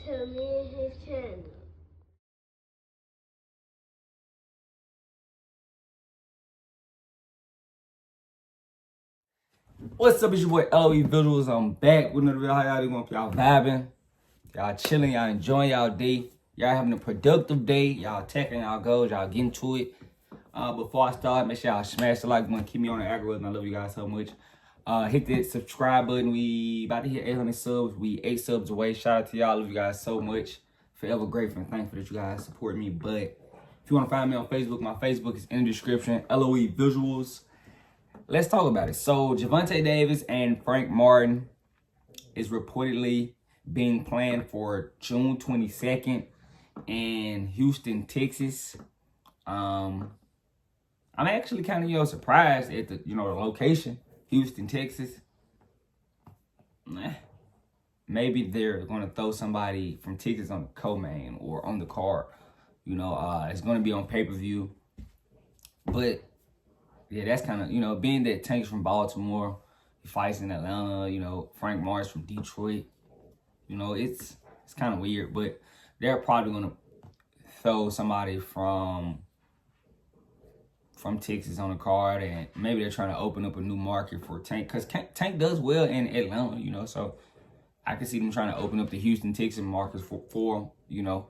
to me and his channel. What's up, it's your boy LOE Visuals. I'm back with another video. How y'all doing? Y'all vibing, y'all chilling, y'all enjoying y'all day, y'all having a productive day, y'all tackling y'all goals, y'all getting to it. Before I start, make sure y'all smash the like button, keep me on the algorithm. I love you guys so much. Hit that subscribe button. We about to hit 800 subs. We 8 subs away. Shout out to y'all. Love you guys so much. Forever grateful and thankful that you guys support me. But if you want to find me on Facebook, my Facebook is in the description. LOE Visuals. Let's talk about it. So Gervonta Davis and Frank Martin is reportedly being planned for June 22nd in Houston, Texas. I'm actually kind of surprised at the the location, Houston, Texas. Maybe they're gonna throw somebody from Texas on the co-main or on the card. It's gonna be on pay-per-view, but yeah, that's kind of, being that Tank's from Baltimore, he fights in Atlanta, Frank Martin's from Detroit. It's kind of weird, but they're probably going to throw somebody from Texas on the card, and maybe they're trying to open up a new market for Tank, because Tank does well in Atlanta, so I can see them trying to open up the Houston, Texas markets for him,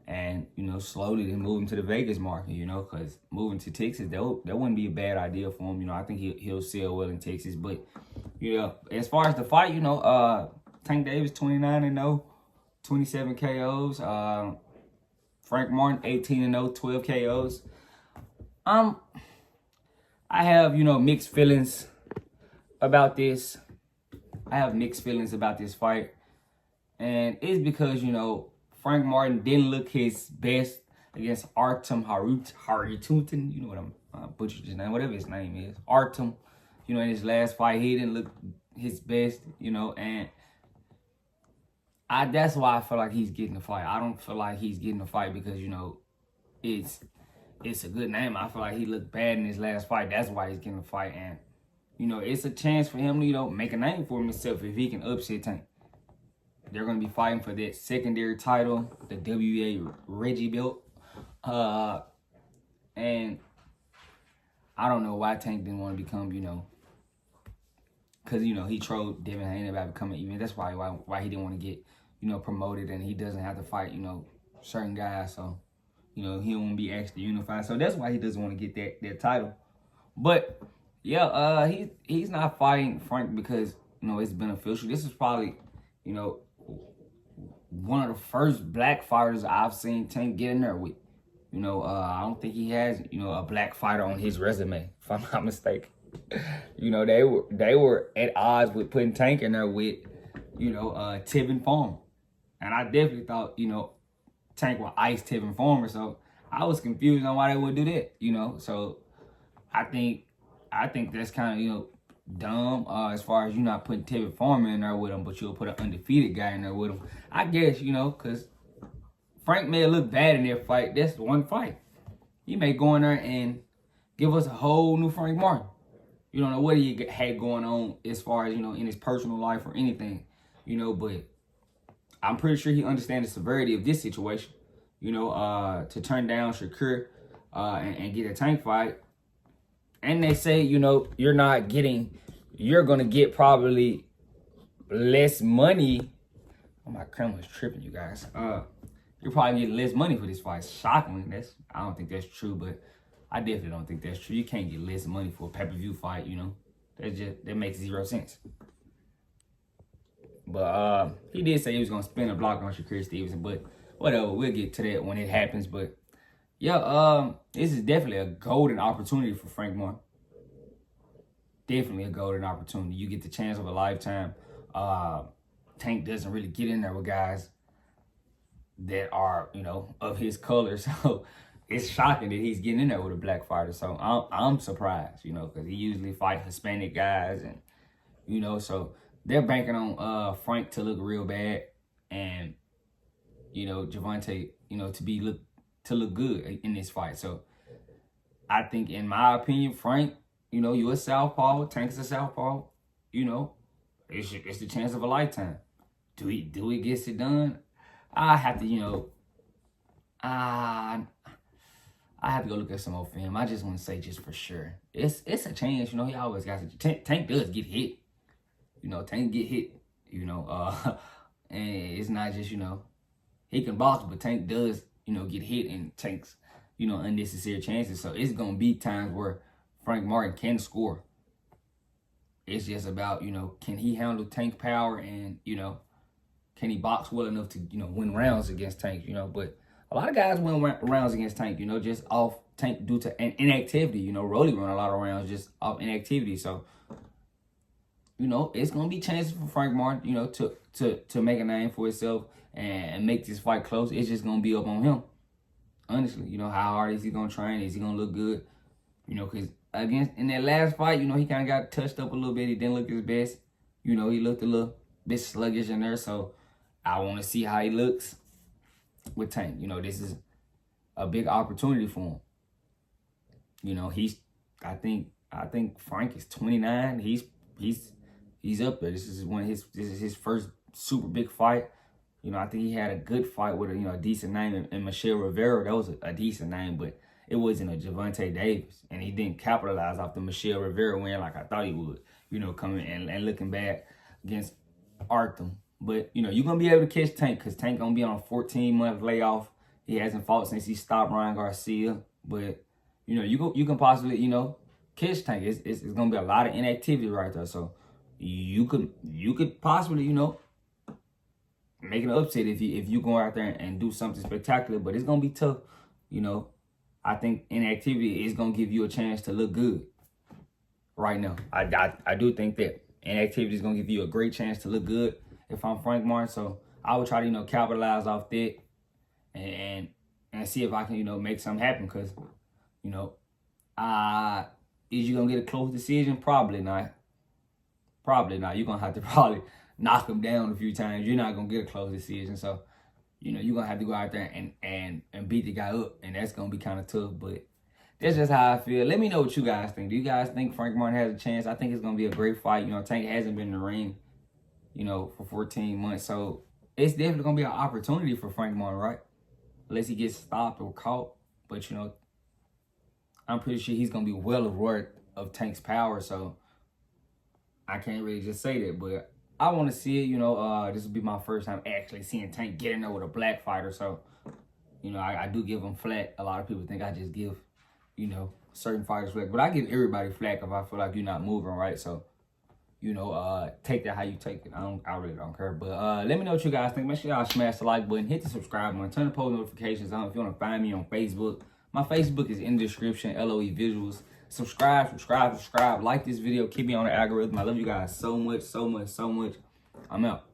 and slowly then move him to the Vegas market, because moving to Texas, that wouldn't be a bad idea for him. I think he'll sell well in Texas. But as far as the fight, Tank Davis 29-0, 27 KOs. Frank Martin 18-0, 12 KOs. I have mixed feelings about this. I have mixed feelings about this fight, and it's because Frank Martin didn't look his best against Artem Harutyunyan. You know what I'm butchered his name, whatever his name is. Artem, in his last fight, he didn't look his best, and that's why I feel like he's getting the fight. I don't feel like he's getting the fight because, it's a good name. I feel like he looked bad in his last fight. That's why he's getting the fight. And, it's a chance for him to, make a name for himself if he can upset Tank. They're going to be fighting for that secondary title, the WA Reggie belt. And I don't know why Tank didn't want to become, because, he trolled Devin Haney about becoming even. That's why he didn't want to get, promoted, and he doesn't have to fight, certain guys. So, he won't be actually unified. So that's why he doesn't want to get that title. But, yeah, he's not fighting Frank because, it's beneficial. This is probably, one of the first black fighters I've seen Tank get in there with. I don't think he has, a black fighter on his resume, if I'm not mistaken. They were at odds with putting Tank in there with, Tevin Farmer. And I definitely thought, Tank would ice Tevin Farmer. So I was confused on why they would do that, So I think that's kind of, dumb as far as you not putting Tevin Farmer in there with him, but you'll put an undefeated guy in there with him. I guess, because Frank may look bad in that fight. That's one fight. He may go in there and give us a whole new Frank Martin. You don't know what he had going on as far as, in his personal life or anything, but I'm pretty sure he understands the severity of this situation, to turn down Shakur and get a Tank fight. And they say, you're going to get probably less money. Oh, my camera's tripping, you guys. You're probably getting less money for this fight. Shockingly, I don't think that's true, but I definitely don't think that's true. You can't get less money for a pay-per-view fight, that makes zero sense. But he did say he was going to spin a block on Shakur Stevenson, but whatever, we'll get to that when it happens. But yeah, this is definitely a golden opportunity for Frank Martin. Definitely a golden opportunity. You get the chance of a lifetime. Tank doesn't really get in there with guys that are, of his color. So it's shocking that he's getting in there with a black fighter. So I'm surprised, because he usually fight Hispanic guys, and so they're banking on Frank to look real bad, and Gervonta, to look good in this fight. So I think, in my opinion, Frank, you're a southpaw, Tank's a southpaw, it's the chance of a lifetime. Do he gets it done? I have to, you know, I have to go look at some more film. I just want to say just for sure. It's a chance, you know, he always got to, Tank does get hit. You know, Tank get hit, you know, and it's not just, you know, he can box, but Tank does, you know, get hit and takes, you know, unnecessary chances. So it's going to be times where Frank Martin can score. It's just about, you know, can he handle Tank's power and, you know, can he box well enough to, you know, win rounds against Tank, you know. But a lot of guys win rounds against Tank, you know, just off Tank due to inactivity. You know, Rolly run a lot of rounds just off inactivity. So, you know, it's going to be chances for Frank Martin, you know, to make a name for himself and make this fight close. It's just going to be up on him. Honestly, you know, how hard is he going to train? Is he going to look good? You know, because in that last fight, you know, he kind of got touched up a little bit. He didn't look his best. You know, he looked a little bit sluggish in there. So I want to see how he looks with Tank. You know, this is a big opportunity for him. You know, I think Frank is 29. He's up there. This is his first super big fight. You know, I think he had a good fight with a decent name in Michelle Rivera. That was a decent name, but it wasn't a Gervonta Davis, and he didn't capitalize off the Michelle Rivera win like I thought he would. You know, coming and looking back against Arthur. But you know, you're gonna be able to catch Tank because Tank gonna be on a 14-month layoff. He hasn't fought since he stopped Ryan Garcia. But you know, you can possibly, you know, catch Tank. It's gonna be a lot of inactivity right there. So you could possibly, you know, make an upset if you go out there and do something spectacular. But it's gonna be tough. You know, I think inactivity is gonna give you a chance to look good. Right now, I do think that inactivity is gonna give you a great chance to look good if I'm Frank Martin. So I would try to, you know, capitalize off that and see if I can, you know, make something happen. Because, you know, is you gonna get a close decision? Probably not. Probably not. You're gonna have to probably knock him down a few times. You're not gonna get a close decision. So, you know, you're gonna have to go out there and beat the guy up, and that's gonna be kind of tough. But that's just how I feel. Let me know what you guys think. Do you guys think Frank Martin has a chance? I think it's going to be a great fight. You know, Tank hasn't been in the ring, you know, for 14 months. So it's definitely going to be an opportunity for Frank Martin, right? Unless he gets stopped or caught. But, you know, I'm pretty sure he's going to be well aware of Tank's power. So I can't really just say that. But I want to see it. You know, this will be my first time actually seeing Tank get in there with a black fighter. So, you know, I do give him flack. A lot of people think I just give, you know, certain fighters flack. But I give everybody flack if I feel like you're not moving right. So, you know, take that how you take it. I really don't care. But let me know what you guys think. Make sure y'all smash the like button, hit the subscribe button, turn the post notifications on if you want to find me on Facebook. My Facebook is in the description, LOE Visuals. Subscribe. Like this video. Keep me on the algorithm. I love you guys so much. I'm out.